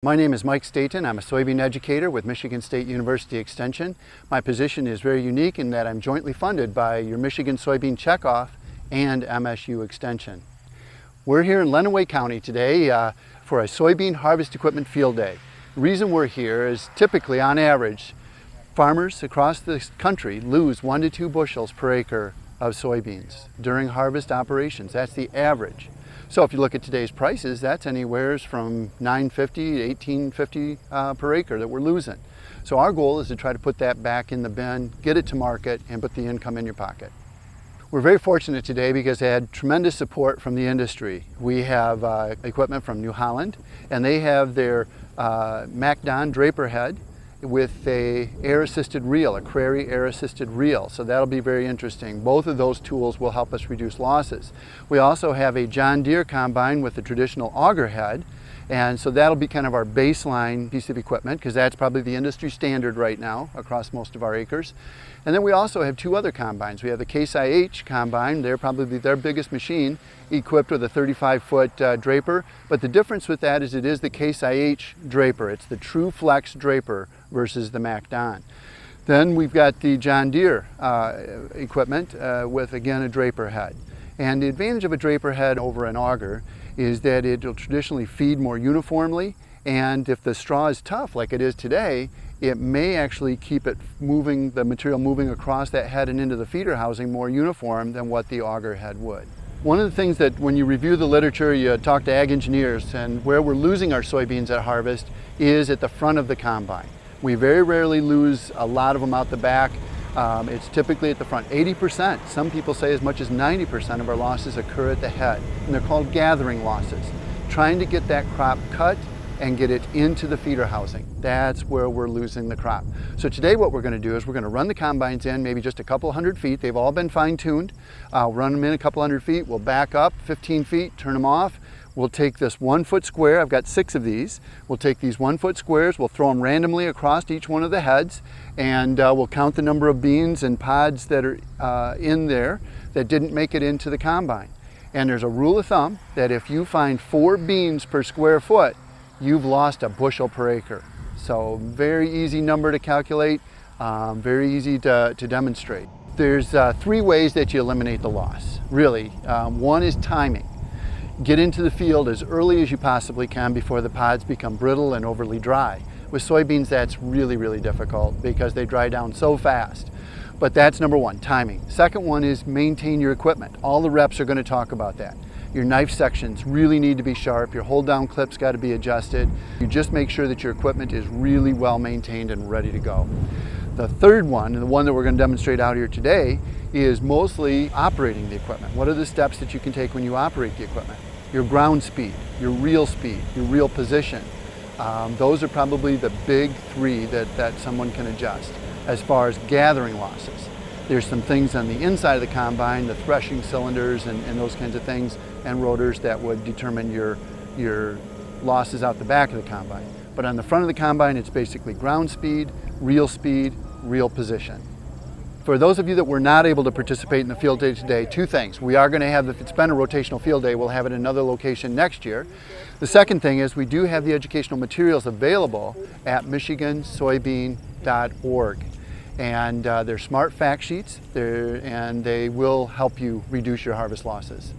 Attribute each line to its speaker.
Speaker 1: My name is Mike Staton. I'm a soybean educator with Michigan State University Extension. My position is very unique in that I'm jointly funded by your Michigan Soybean Checkoff and MSU Extension. We're here in Lenawee County today for a soybean harvest equipment field day. The reason we're here is typically, on average, farmers across the country lose 1 to 2 bushels per acre of soybeans during harvest operations. That's the average. So if you look at today's prices, that's anywhere from $9.50 to $18.50 per acre that we're losing. So our goal is to try to put that back in the bin, get it to market, and put the income in your pocket. We're very fortunate today because they had tremendous support from the industry. We have equipment from New Holland, and they have their MacDon draper head with a air-assisted reel, a Crary air-assisted reel. So that'll be very interesting. Both of those tools will help us reduce losses. We also have a John Deere combine with a traditional auger head, and so that'll be kind of our baseline piece of equipment because that's probably the industry standard right now across most of our acres. And then we also have 2 other combines. We have the Case IH combine. They're probably their biggest machine, equipped with a 35-foot draper. But the difference with that is it is the Case IH draper. It's the True Flex draper versus the MacDon. Then we've got the John Deere equipment with, again, a draper head. And the advantage of a draper head over an auger is that it'll traditionally feed more uniformly, and if the straw is tough like it is today, it may actually keep it moving, the material moving across that head and into the feeder housing more uniform than what the auger head would. One of the things that when you review the literature, you talk to ag engineers, and where we're losing our soybeans at harvest is at the front of the combine. We very rarely lose a lot of them out the back. It's typically at the front. 80%, some people say as much as 90% of our losses occur at the head, and they're called gathering losses. Trying to get that crop cut and get it into the feeder housing. That's where we're losing the crop. So today what we're going to do is we're going to run the combines in maybe just a couple hundred feet. They've all been fine-tuned. Run them in a couple hundred feet. We'll back up 15 feet, turn them off. We'll take this 1-foot square. I've got 6 of these. We'll take these 1-foot squares. We'll throw them randomly across each one of the heads, and we'll count the number of beans and pods that are in there that didn't make it into the combine. And there's a rule of thumb that if you find 4 beans per square foot, you've lost a bushel per acre. So very easy number to calculate, very easy to demonstrate. There's 3 ways that you eliminate the loss, really. One is timing. Get into the field as early as you possibly can before the pods become brittle and overly dry. With soybeans, that's really, really difficult because they dry down so fast. But that's number 1, timing. Second one is maintain your equipment. All the reps are going to talk about that. Your knife sections really need to be sharp. Your hold down clips got to be adjusted. You just make sure that your equipment is really well maintained and ready to go. The third one, and the one that we're going to demonstrate out here today, is mostly operating the equipment. What are the steps that you can take when you operate the equipment? Your ground speed, your reel position. Those are probably the big 3 that someone can adjust. As far as gathering losses, there's some things on the inside of the combine, the threshing cylinders and those kinds of things, and rotors that would determine your losses out the back of the combine. But on the front of the combine, it's basically ground speed, reel position. For those of you that were not able to participate in the field day today, 2 things. We are going to have, if it's been a rotational field day, we'll have it in another location next year. The second thing is we do have the educational materials available at michigansoybean.org. And they're smart fact sheets, and they will help you reduce your harvest losses.